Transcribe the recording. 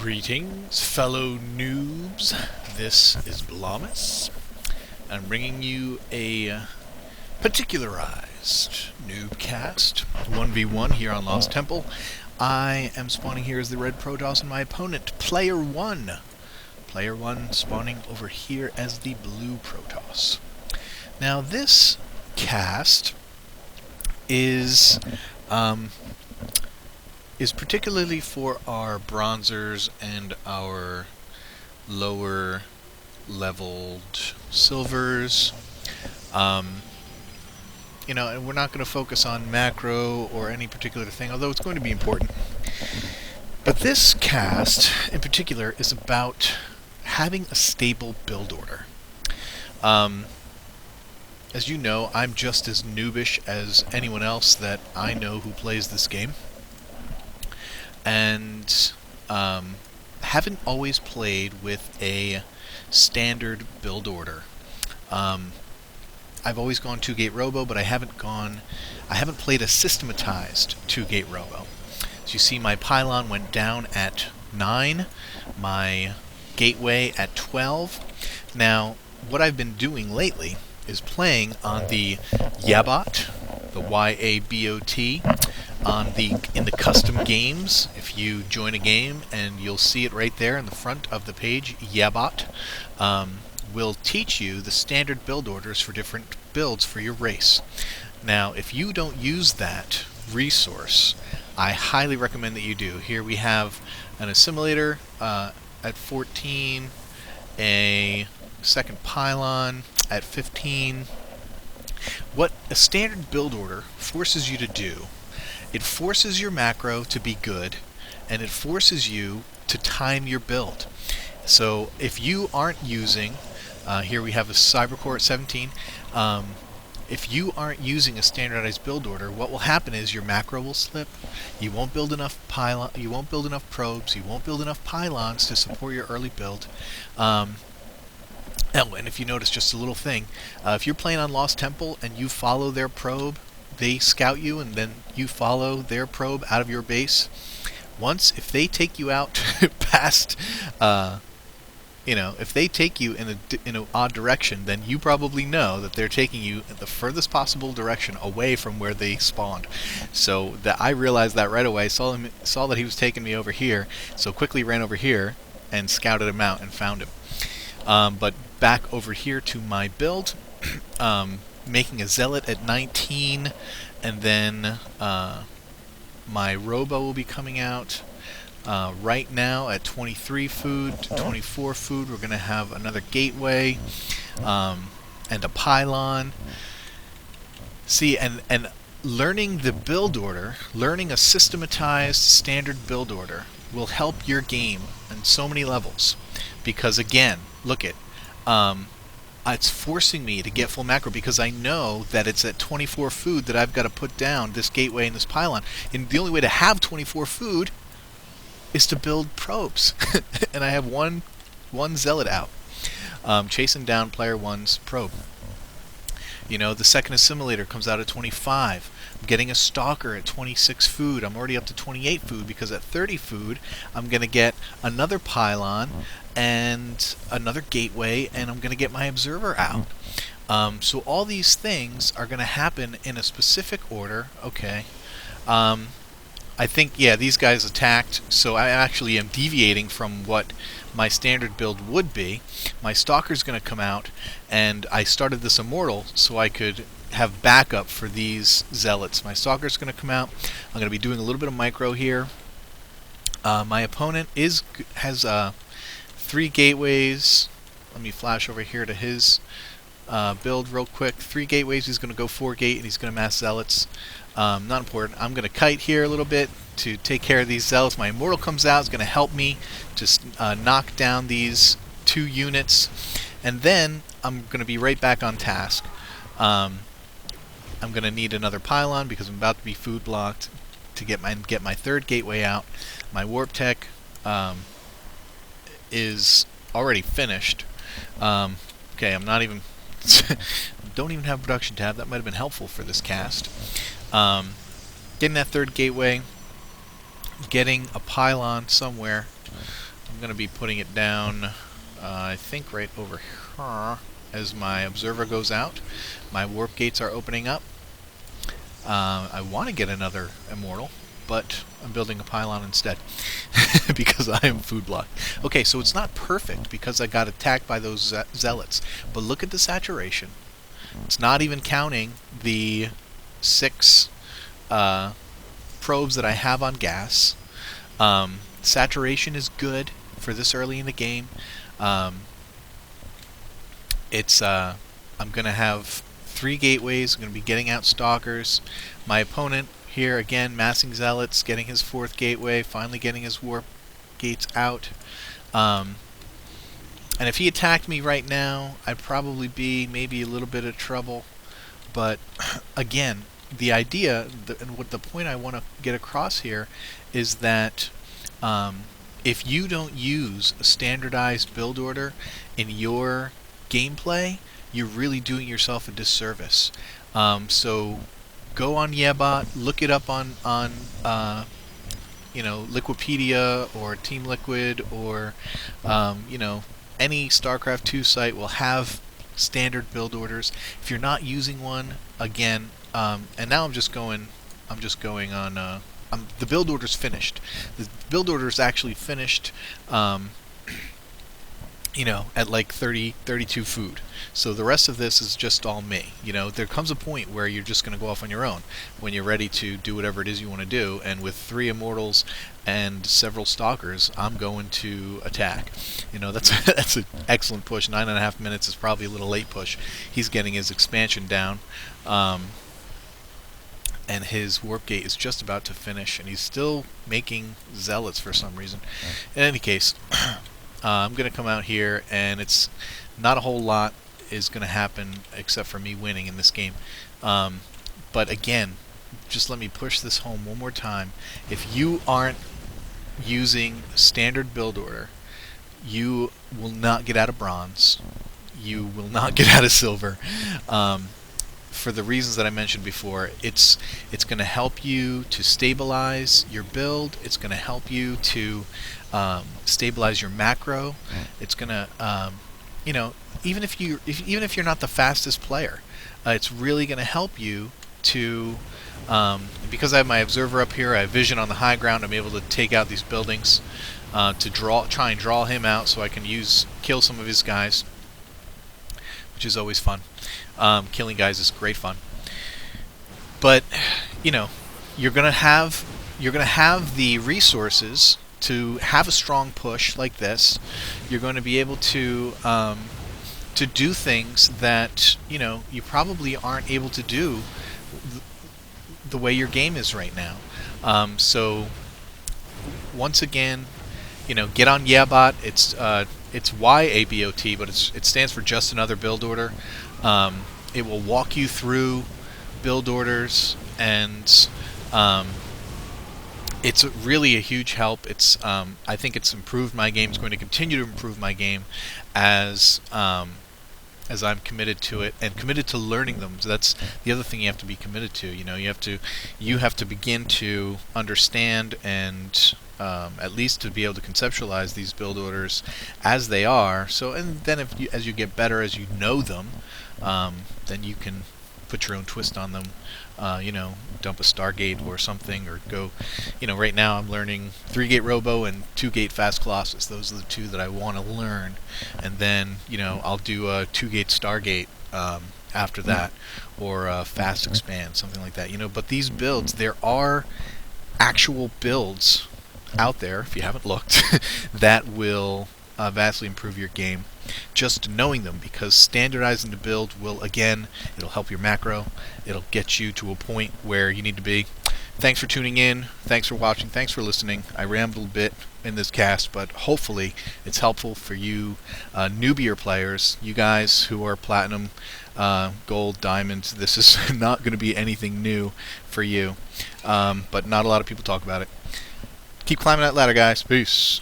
Greetings, fellow noobs. This is Blomus. I'm bringing you a particularized NuubCast 1v1 here on Lost Temple. I am spawning here as the red Protoss, and my opponent, Player 1. Player 1 spawning over here as the blue Protoss. Now, this cast is particularly for our bronzers and our lower leveled silvers. And we're not going to focus on macro or any particular thing, although it's going to be important. But this cast in particular is about having a stable build order. As you know, I'm just as noobish as anyone else that I know who plays this game. And haven't always played with a standard build order. I've always gone 2-gate robo, but I haven't played a systematized 2-gate robo. As you see, my pylon went down at 9, my gateway at 12. Now, what I've been doing lately is playing on the Yabot, the Y-A-B-O-T, in the custom games. If you join a game, and you'll see it right there in the front of the page, Yabot will teach you the standard build orders for different builds for your race. Now, if you don't use that resource, I highly recommend that you do. Here we have an assimilator at 14, a second pylon at 15. What a standard build order forces you to do, it forces your macro to be good, and it forces you to time your build. So if you aren't using, here we have a Cybercore at 17, if you aren't using a standardized build order, what will happen is your macro will slip. You won't build enough probes, you won't build enough pylons to support your early build. And if you notice, just a little thing, if you're playing on Lost Temple and you follow their probe, they scout you and then you follow their probe out of your base. If they take you out past, if they take you in an odd direction, then you probably know that they're taking you in the furthest possible direction away from where they spawned. So I realized that right away. Saw that he was taking me over here, so quickly ran over here and scouted him out and found him. But back over here to my build, making a zealot at 19, and then my robo will be coming out right now at 23 food to 24 food. We're going to have another gateway and a pylon. See, and learning the build order, learning a systematized standard build order will help your game on so many levels. Because again, look at it's forcing me to get full macro, because I know that it's at 24 food that I've got to put down this gateway and this pylon. And the only way to have 24 food is to build probes. And I have one zealot out, chasing down player 1's probe. The second assimilator comes out at 25. I'm getting a stalker at 26 food. I'm already up to 28 food, because at 30 food I'm going to get another pylon and another gateway, and I'm going to get my observer out. So all these things are going to happen in a specific order. Okay. I think, yeah, these guys attacked, so I actually am deviating from what my standard build would be. My stalker's going to come out, and I started this immortal so I could have backup for these zealots. My stalker's going to come out. I'm going to be doing a little bit of micro here. My opponent has 3 gateways. Let me flash over here to his build real quick. 3 gateways. He's going to go 4-gate, and he's going to mass zealots. Not important. I'm going to kite here a little bit to take care of these zealots. My immortal comes out. It's going to help me just knock down these 2 units, and then I'm going to be right back on task. I'm going to need another pylon because I'm about to be food blocked to get my 3rd gateway out. My warp tech is already finished. Okay, I'm not even don't even have a production tab. That might have been helpful for this cast. Getting that 3rd gateway, getting a pylon somewhere. I'm going to be putting it down, I think right over here as my observer goes out. My warp gates are opening up. I want to get another immortal, but I'm building a pylon instead because I am food blocked. Okay, so it's not perfect because I got attacked by those zealots, but look at the saturation. It's not even counting the 6 probes that I have on gas. Saturation is good for this early in the game. I'm going to have 3 gateways. I'm going to be getting out stalkers. My opponent here, again, massing zealots, getting his 4th gateway, finally getting his warp gates out. And if he attacked me right now, I'd probably be maybe a little bit of trouble. But again, the idea, and what the point I want to get across here is that if you don't use a standardized build order in your gameplay, you're really doing yourself a disservice. So go on Yebot, look it up on Liquipedia or Team Liquid or any StarCraft 2 site will have standard build orders. If you're not using one, again, and now I'm just going on. The build order's finished. The build order's actually finished. At like 32 food. So the rest of this is just all me. There comes a point where you're just going to go off on your own when you're ready to do whatever it is you want to do, and with 3 immortals and several stalkers, I'm going to attack. That's an excellent push. 9.5 minutes is probably a little late push. He's getting his expansion down. And his warp gate is just about to finish, and he's still making zealots for some reason. In any case, I'm going to come out here, and it's not a whole lot is going to happen except for me winning in this game. But again, just let me push this home one more time. If you aren't using standard build order, you will not get out of bronze. You will not get out of silver. For the reasons that I mentioned before, it's going to help you to stabilize your build. It's going to help you to stabilize your macro. It's going to, even if you're not the fastest player, it's really going to help you to, because I have my observer up here, I have vision on the high ground. I'm able to take out these buildings to try and draw him out, so I can kill some of his guys, which is always fun. Killing guys is great fun. But you're gonna have the resources to have a strong push like this. You're going to be able to do things that you probably aren't able to do the way your game is right now. So once again, get on Yabot. It's YABOT, but it stands for just another build order. It will walk you through build orders, and it's really a huge help. I think it's improved my game. It's going to continue to improve my game as I'm committed to it and committed to learning them. So that's the other thing you have to be committed to. You have to begin to understand and at least to be able to conceptualize these build orders as they are. So, and then as you get better, as you know them, then you can put your own twist on them. Dump a Stargate or something, or go. Right now I'm learning 3-gate Robo and 2-gate Fast Colossus. Those are the 2 that I want to learn, and then I'll do a 2-gate Stargate after that, or Fast Expand, something like that. But these builds, there are actual builds out there, if you haven't looked, that will vastly improve your game. Just knowing them, because standardizing the build will, again, it'll help your macro. It'll get you to a point where you need to be. Thanks for tuning in. Thanks for watching. Thanks for listening. I rambled a bit in this cast, but hopefully it's helpful for you newbier players, you guys who are platinum, gold, diamonds. This is not going to be anything new for you, but not a lot of people talk about it. Keep climbing that ladder, guys. Peace.